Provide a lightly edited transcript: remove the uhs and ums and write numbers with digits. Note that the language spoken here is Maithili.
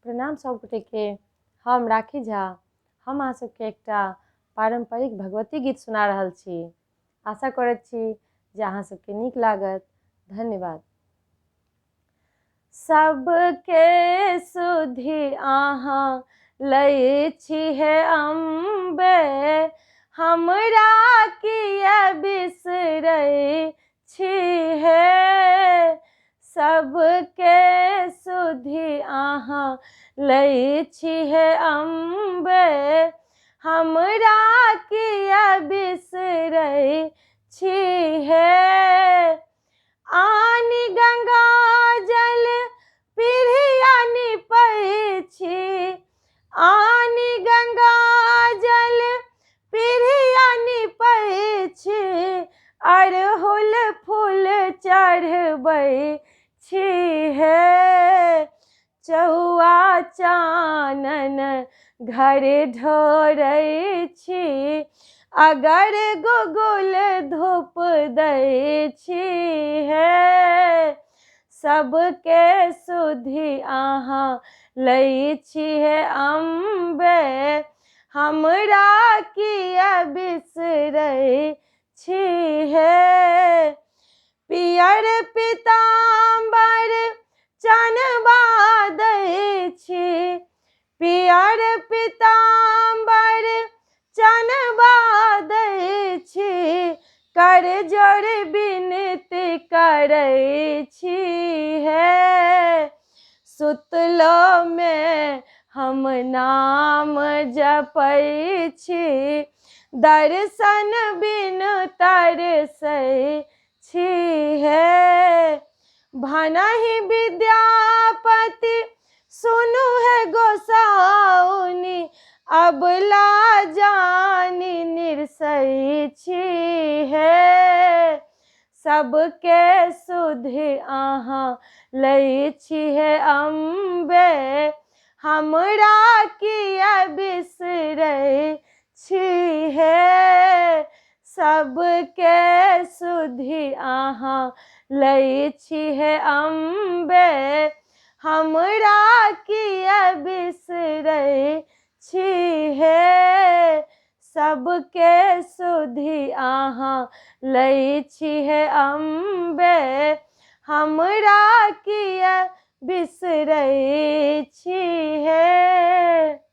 प्रणाम सब गोटे के। हम राखी झा। हम अहाँ सबके एकटा पारंपरिक भगवती गीत सुना रहल छी। आशा करैत छी जे अहाँ सबके नीक लागत। धन्यवाद। सबके सुधि अहाँ लै छी हे अम्बे, हमरा किया बिसरै छी हे। सबके सुधि अहाँ लै छी हे अम्बे, हमरा किया बिसरै छी हे। आनि गंगा जल पीढ़िया निपै छी, आनि गंगा जल पीढ़िया निपै छी, अड़हुल फूल चढ़बै छी हे। चौआ चानन घर ढोरै छी, अगर गुगुल धूप दै छी हे। सबके सुधि अहाँ लै छी हे अम्बे, हमरा किया बिसरै छी हे। पियर पीताम्बर चनबा दै छी, पियर पीताम्बर चनबा दै छी, कर जोड़ विनती करै छी हे। सुतलो में हम नाम जपै छी, दर्शन बिनु तरसै छी हे। भनहि विद्यापति सुनु है गोसाउनि, अबला जानि निरसै छी हे। सबके सुधि अहाँ लै छी हे अम्बे, हमरा किया बिसरै छी हे। सबके सुधि अहाँ लै छी हे अम्बे, हमरा किया बिसरै छी हे। सबके सुधि अहाँ लै छी हे अम्बे, हमरा किया बिसरै छी हे।